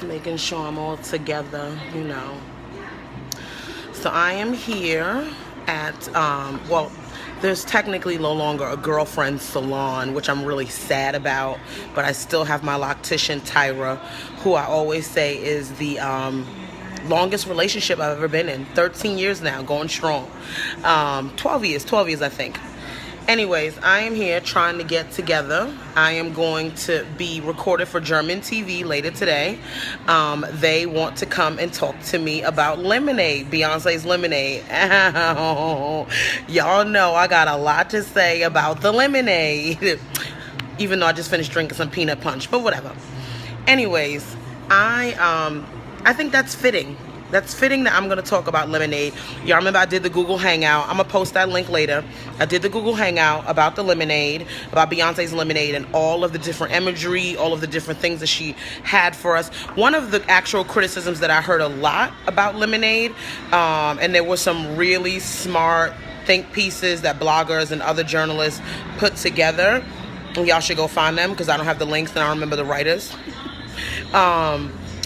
Making sure I'm all together, you know. So I am here at, well, there's technically no longer a girlfriend salon, which I'm really sad about, but I still have my loctician, Tyra, who I always say is the longest relationship I've ever been in. 13 years now, going strong. 12 years, I think. Anyways, I am here trying to get together. I am going to be recorded for German TV later today. They want to come and talk to me about Lemonade, Beyonce's Lemonade. Ow. Y'all know I got a lot to say about the Lemonade, even though I just finished drinking some peanut punch, but whatever. Anyways, I think that's fitting. That's fitting that I'm going to talk about Lemonade. Y'all remember I did the Google Hangout. I'm going to post that link later. I did the Google Hangout about the Lemonade, about Beyonce's Lemonade, and all of the different imagery, all of the different things that she had for us. One of the actual criticisms that I heard a lot about Lemonade, and there were some really smart think pieces that bloggers and other journalists put together. And y'all should go find them because I don't have the links and I don't remember the writers.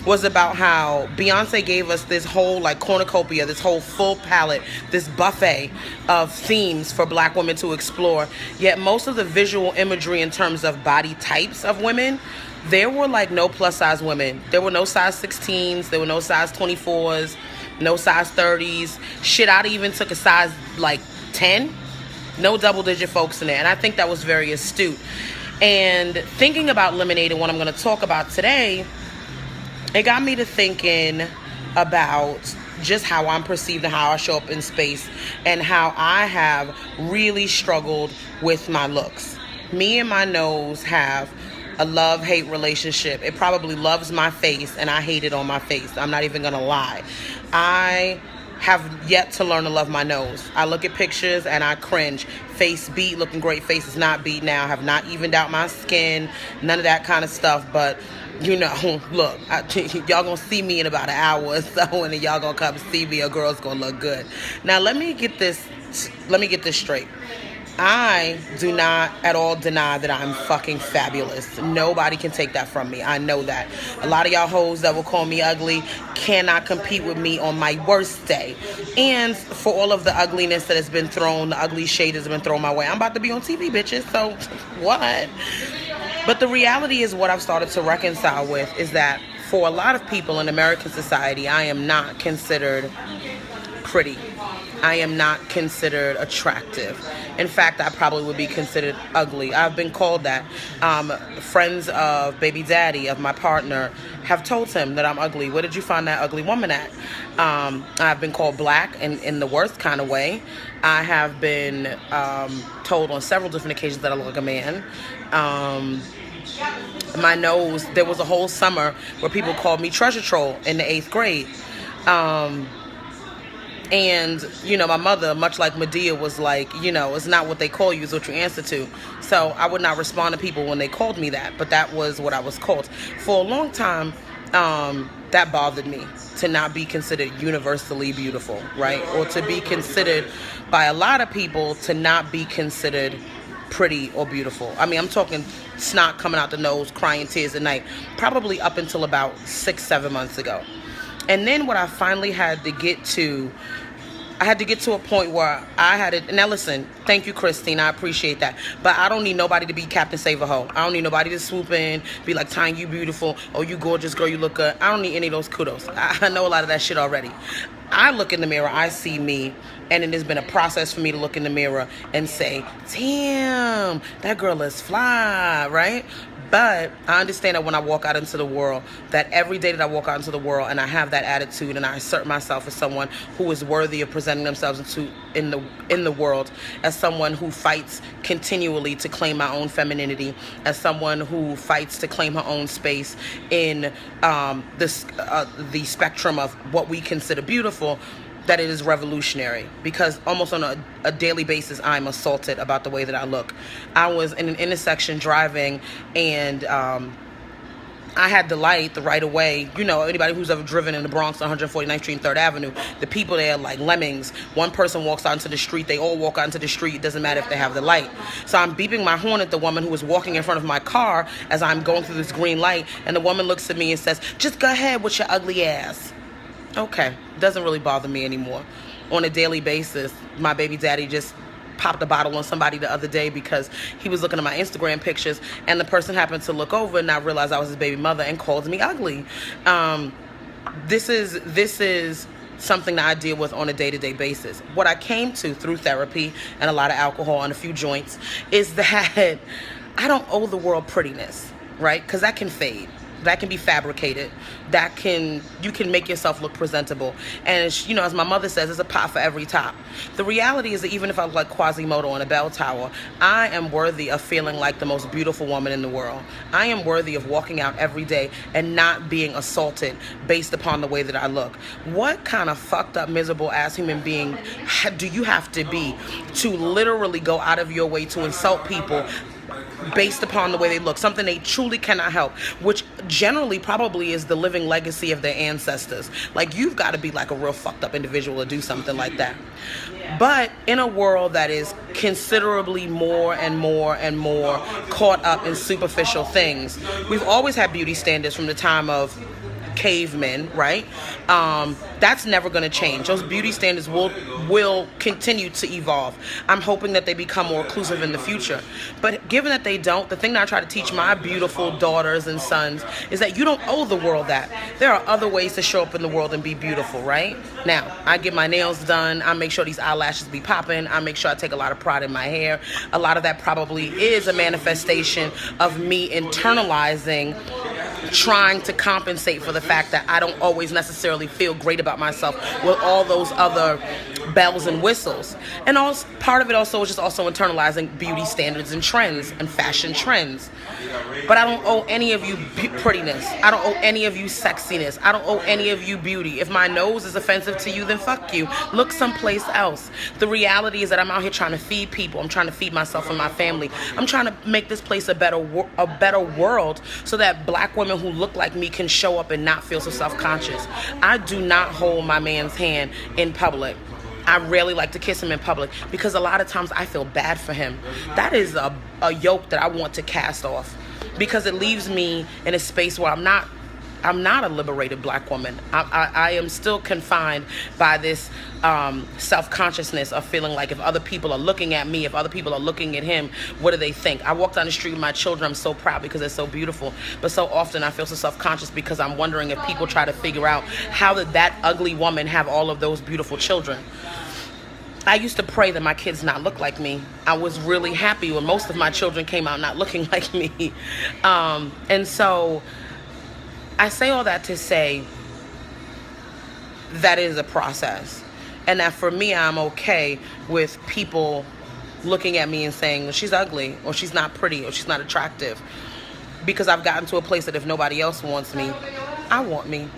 Was about how Beyonce gave us this whole like cornucopia, this whole full palette, this buffet of themes for black women to explore. Yet most of the visual imagery in terms of body types of women, there were like no plus size women. There were no size 16s, there were no size 24s, no size 30s. Shit, I even took a size like 10. No double digit folks in there. And I think that was very astute. And thinking about Lemonade and what I'm going to talk about today, it got me to thinking about just how I'm perceived and how I show up in space and how I have really struggled with my looks. Me and my nose have a love-hate relationship. It probably loves my face and I hate it on my face. I'm not even going to lie. I have yet to learn to love my nose. I look at pictures and I cringe. Face beat, looking great. Face is not beat now. Have not evened out my skin. None of that kind of stuff. But you know, look, y'all gonna see me in about an hour or so, and then y'all gonna come see me. A girl's gonna look good. Now, let me get this straight. I do not at all deny that I'm fucking fabulous. Nobody can take that from me. I know that. A lot of y'all hoes that will call me ugly cannot compete with me on my worst day. And for all of the ugliness that has been thrown, the ugly shade has been thrown my way, I'm about to be on TV, bitches. So, what? But the reality is what I've started to reconcile with is that for a lot of people in American society, I am not considered pretty. I am not considered attractive. In fact, I probably would be considered ugly. I've been called that. Friends of baby daddy, of my partner, have told him that I'm ugly. Where did you find that ugly woman at? I've been called black in the worst kind of way. I have been told on several different occasions that I look like a man. My nose, there was a whole summer where people called me treasure troll in the 8th grade. And, you know, my mother, much like Medea, was like, you know, it's not what they call you, it's what you answer to. So I would not respond to people when they called me that, but that was what I was called. For a long time, that bothered me, to not be considered universally beautiful, right? Or to be considered by a lot of people to not be considered pretty or beautiful. I mean, I'm talking snot coming out the nose, crying tears at night, probably up until about 6-7 months ago. And then what I finally had to get to, I had to get to a point where I had it. Now listen, thank you, Christine. I appreciate that. But I don't need nobody to be Captain Save-A-Ho. I don't need nobody to swoop in, be like, Tanya, you beautiful. Oh, you gorgeous, girl, you look good. I don't need any of those kudos. I know a lot of that shit already. I look in the mirror, I see me, and it has been a process for me to look in the mirror and say, damn, that girl is fly, right? But I understand that when I walk out into the world, that every day that I walk out into the world and I have that attitude and I assert myself as someone who is worthy of presenting themselves in the world, as someone who fights continually to claim my own femininity, as someone who fights to claim her own space in the spectrum of what we consider beautiful, that it is revolutionary, because almost on a daily basis I'm assaulted about the way that I look. I was in an intersection driving, and I had the light, the right of way. You know, anybody who's ever driven in the Bronx, 149th Street and 3rd Avenue, the people there are like lemmings. One person walks out into the street, they all walk out into the street. It doesn't matter if they have the light. So I'm beeping my horn at the woman who was walking in front of my car as I'm going through this green light. And the woman looks at me and says, just go ahead with your ugly ass. Okay, doesn't really bother me anymore. On a daily basis, my baby daddy just popped a bottle on somebody the other day because he was looking at my Instagram pictures, and the person happened to look over and not realize I was his baby mother and called me ugly. This is something that I deal with on a day-to-day basis. What I came to through therapy and a lot of alcohol and a few joints is that I don't owe the world prettiness, right? Because that can fade. That can be fabricated. You can make yourself look presentable. And, you know, as my mother says, there's a pot for every top. The reality is that even if I look like Quasimodo on a bell tower, I am worthy of feeling like the most beautiful woman in the world. I am worthy of walking out every day and not being assaulted based upon the way that I look. What kind of fucked up, miserable ass human being do you have to be to literally go out of your way to insult people based upon the way they look, something they truly cannot help, which generally probably is the living legacy of their ancestors? Like, you've got to be like a real fucked up individual to do something like that. But in a world that is considerably more and more and more caught up in superficial things, we've always had beauty standards from the time of cavemen, right? That's never going to change. Those beauty standards will continue to evolve. I'm hoping that they become more inclusive in the future. But given that they don't, the thing that I try to teach my beautiful daughters and sons is that you don't owe the world that. There are other ways to show up in the world and be beautiful, right? Now, I get my nails done. I make sure these eyelashes be popping. I make sure I take a lot of pride in my hair. A lot of that probably is a manifestation of me internalizing, trying to compensate for the fact that I don't always necessarily feel great about myself with all those other bells and whistles. And also, part of it also is just also internalizing beauty standards and trends and fashion trends. But I don't owe any of you prettiness. I don't owe any of you sexiness. I don't owe any of you beauty. If my nose is offensive to you, then fuck you. Look someplace else. The reality is that I'm out here trying to feed people. I'm trying to feed myself and my family. I'm trying to make this place a better world so that black women who look like me can show up and not feel so self-conscious. I do not hold my man's hand in public. I rarely like to kiss him in public because a lot of times I feel bad for him. That is a yoke that I want to cast off because it leaves me in a space where I'm not a liberated black woman. I am still confined by this self-consciousness of feeling like if other people are looking at me, if other people are looking at him, what do they think? I walk down the street with my children. I'm so proud because they're so beautiful. But so often I feel so self-conscious because I'm wondering if people try to figure out how did that ugly woman have all of those beautiful children. I used to pray that my kids not look like me. I was really happy when most of my children came out not looking like me. And so I say all that to say that is a process. And that for me, I'm okay with people looking at me and saying, well, she's ugly, or she's not pretty, or she's not attractive. Because I've gotten to a place that if nobody else wants me, I want me.